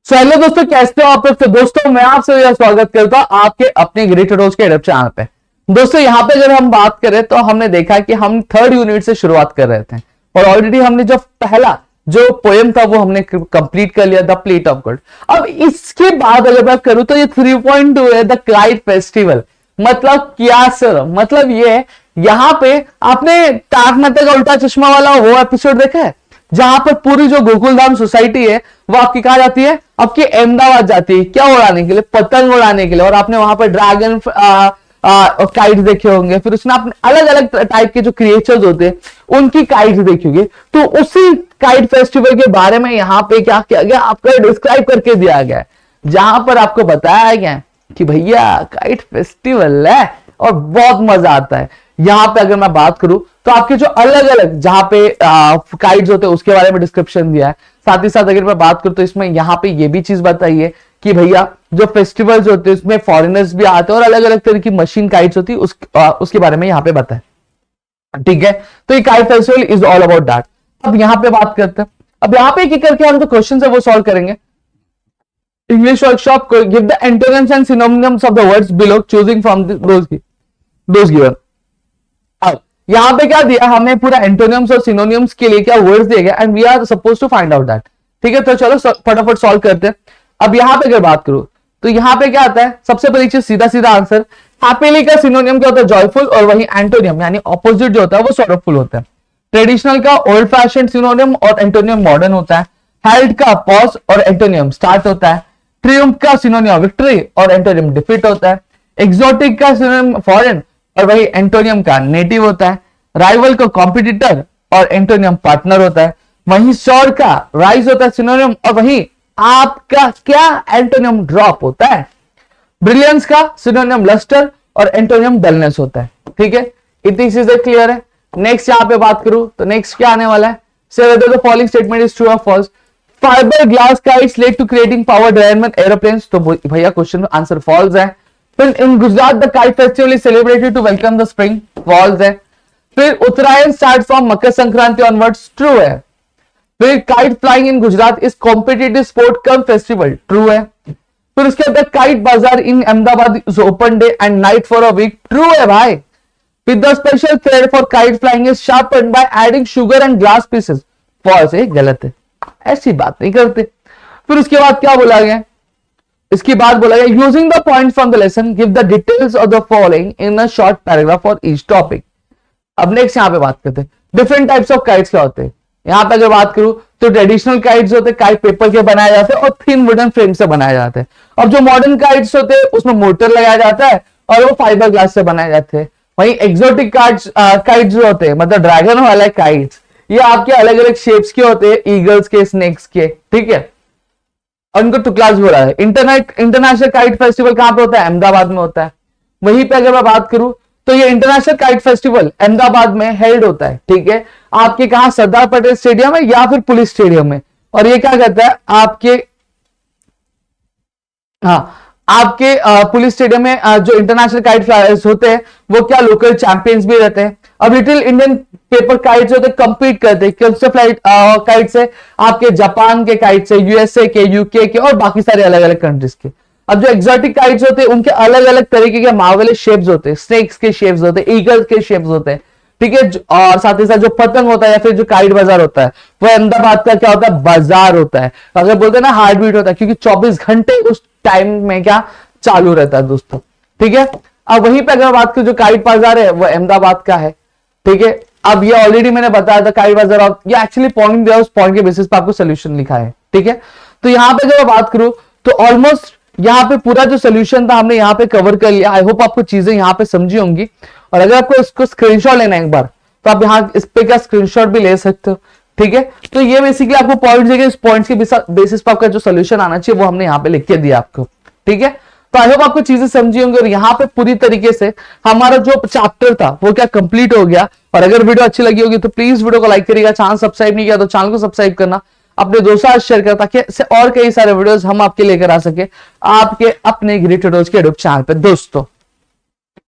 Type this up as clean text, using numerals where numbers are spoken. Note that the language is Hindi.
हेलो दोस्तों, कैसे हो आप लोग। तो दोस्तों मैं आपसे स्वागत करता हूं आपके अपने ग्रेट रोज के यूट्यूब चैनल पे। दोस्तों यहाँ पे अगर हम बात करें तो हमने देखा कि हम थर्ड यूनिट से शुरुआत कर रहे थे और ऑलरेडी हमने जो पहला जो पोएम था वो हमने कंप्लीट कर लिया, द प्लेट ऑफ गॉड। अब इसके बाद अगर मैं करूं तो ये 3.2 है, द काइट फेस्टिवल। मतलब क्या सर, मतलब ये यहाँ पे आपने तारक मेहता का उल्टा चश्मा वाला वो एपिसोड देखा है जहां पर पूरी जो गोकुलधाम सोसाइटी है वो आपकी कहा जाती है, आपकी अहमदाबाद जाती है क्या उड़ाने के लिए, पतंग उड़ाने के लिए। और आपने वहां पर ड्रैगन काइट देखे होंगे, फिर उसमें आपने अलग अलग टाइप के जो क्रिएचर्स होते हैं उनकी काइट देखी होगी। तो उसी काइट फेस्टिवल के बारे में यहाँ पे क्या किया गया, आपको डिस्क्राइब करके दिया गया है, जहां पर आपको बताया गया कि भैया काइट फेस्टिवल है और बहुत मजा आता है। यहां पे अगर मैं बात करूं तो आपके जो अलग अलग जहां पे काइट्स होते हैं उसके बारे में डिस्क्रिप्शन दिया है। साथ ही साथ अगर मैं बात करूं तो इसमें यहाँ पे ये भी चीज बताई है कि भैया जो फेस्टिवल्स होते हैं उसमें फॉरेनर्स भी आते हैं और अलग अलग तरह की मशीन काइट्स होती है उसके बारे में यहाँ पे बताया। ठीक है, तो ये kite festival is all about that. अब यहाँ पे बात करते हैं, अब यहाँ पे एक करके हम जो क्वेश्चन है वो सॉल्व करेंगे। English workshop, give the antonyms and synonyms of the words below choosing from those given. अब यहां पे क्या दिया, हमें पूरा एंटोनिम्स और सिनोनिम्स के लिए क्या वर्ड्स दिए गए and we are suppose to find out that. ठीक है, तो चलो फटाफट सॉल्व करते हैं। अब यहां पे अगर बात करूं तो यहां पे क्या आता है, सबसे पहली चीज सीधा सीधा आंसर, हैप्पीली का सिनोनियम क्या होता है, जॉयफुल, और वही एंटोनियम यानी ऑपोजिट जो होता है वो सॉरफुल होता है। ट्रेडिशनल का ओल्ड फैशन सिनोनियम और एंटोनियम मॉडर्न होता है। हेल्ड का पॉज और एंटोनियम स्टार्ट होता है। ट्रियम्फ का सिनोनियम विक्ट्री और एंटोनियम डिफीट होता है। एक्सोटिक का सिनोनियम फॉरेन और वही एंटोनियम का नेटिव होता है। राइवल का कॉम्पिटिटर और एंटोनियम पार्टनर होता है। वहीं शोर का राइज होता है सिनोनियम और वही आपका क्या एंटोनियम ड्रॉप होता है। ब्रिलियंस का सिनोनियम लस्टर और एंटोनियम डलनेस होता है। ठीक है, इतनी चीजें क्लियर है। नेक्स्ट यहां पे बात करूं तो नेक्स्ट क्या आने वाला है, say whether the following statement is true और false. Fibre glass kites led to creating power driven aeroplanes, तो भैया क्वेश्चन आंसर फॉल्स है। फिर in Gujarat the kite festival is celebrated to welcome the spring, false है। फिर Uttarayan start from Makar Sankranti onwards, true है। फिर kite flying in Gujarat is competitive sport cum festival, true है। फिर उसके बाद काइट बाजार in Ahmedabad is open day and night for a week, true है भाई। फिर the special thread for kite flying is sharpened by adding sugar and glass pieces, false है, गलत है, ऐसी बात नहीं करते। फिर उसके बाद क्या बोला गया, इसके बाद बोला गया using the point from the lesson give the details of the following in a short paragraph for each topic. अब नेक्स्ट यहां पे बात करते हैं डिफरेंट टाइप्स ऑफ काइट्स क्या होते हैं। यहां पे अगर बात करूं तो ट्रेडिशनल काइट्स होते हैं, काइट पेपर के बनाए जाते हैं और थिन वुडन फ्रेम से बनाए जाते हैं। और जो मॉडर्न काइट्स होते हैं उसमें मोटर लगाया जाता है और वो फाइबर ग्लास से बनाए जाते हैं। वहीं एक्सोटिक काइट्स जो होते हैं, मतलब ड्रैगन वाले काइट्स, ये आपके अलग अलग शेप्स के होते हैं, ईगल्स के, स्नेक्स के। ठीक है, उनको टुकलास बोला है। इंटरनेशनल काइट फेस्टिवल कहां पे होता है, अहमदाबाद में होता है। वहीं पे अगर मैं बात करूं तो ये इंटरनेशनल काइट फेस्टिवल अहमदाबाद में हेल्ड होता है। ठीक है, आपके कहा सरदार पटेल स्टेडियम है या फिर पुलिस स्टेडियम में। और ये क्या कहता है आपके, हाँ आपके पुलिस स्टेडियम में जो इंटरनेशनल काइट फ्लायर्स होते हैं वो क्या लोकल चैंपियंस भी रहते हैं। अब लिटिल इंडियन पेपर काइट्स होते हैं, कंपीट करते हैं किससे, फ्लाइट काइट से, आपके जापान के काइट से, यूएसए के, यूके के और बाकी सारे अलग अलग कंट्रीज के। अब जो एक्सोटिक काइट्स होते हैं उनके अलग अलग तरीके के मार्वेलस शेप्स होते हैं, स्नेक्स के शेप्स होते हैं, ईगल्स के शेप्स होते हैं। ठीक है, और साथ ही साथ जो पतंग होता है या फिर जो काइट बाजार होता है वो अहमदाबाद का क्या होता है, बाजार होता है। अगर बोलते हैं ना हार्ट बीट होता है, क्योंकि 24 घंटे उस टाइम में क्या चालू रहता है दोस्तों। ठीक है, अब वहीं पे अगर बात करें जो काइट बाजार है वो अहमदाबाद का है। ठीक है, अब ये ऑलरेडी मैंने बताया था काइट बाजार, ये एक्चुअली पॉइंट दिया, उस पॉइंट के बेसिस पे आपको सोल्यूशन लिखा है। ठीक है, तो यहां पे अगर बात करूं तो ऑलमोस्ट यहाँ पे पूरा जो सोल्यूशन था हमने यहाँ पे कवर कर लिया। आई होप आपको चीजें यहाँ पे समझी होंगी। और अगर आपको इसको स्क्रीनशॉट लेना है एक बार तो आप यहाँ इस पे क्या स्क्रीनशॉट भी ले सकते हो। ठीक है, तो ये बेसिकली आपको पॉइंट्स देंगे, इस पॉइंट्स के बेसिस पे आपका जो सोल्यूशन आना चाहिए वो हमने यहाँ पे लिख के दिया आपको। ठीक है, तो आई होप आपको चीजें समझी होंगी और यहाँ पे पूरी तरीके से हमारा जो चैप्टर था वो क्या कंप्लीट हो गया। और अगर वीडियो अच्छी लगी होगी तो प्लीज वीडियो को लाइक करिएगा, चैनल सब्सक्राइब नहीं किया तो चैनल को सब्सक्राइब करना, अपने दोस्तों से शेयर करें ताकि और कई सारे वीडियोस हम आपके लेकर आ सके आपके अपने ग्रेट वीडियोस के यूट्यूब चैनल पे दोस्तों।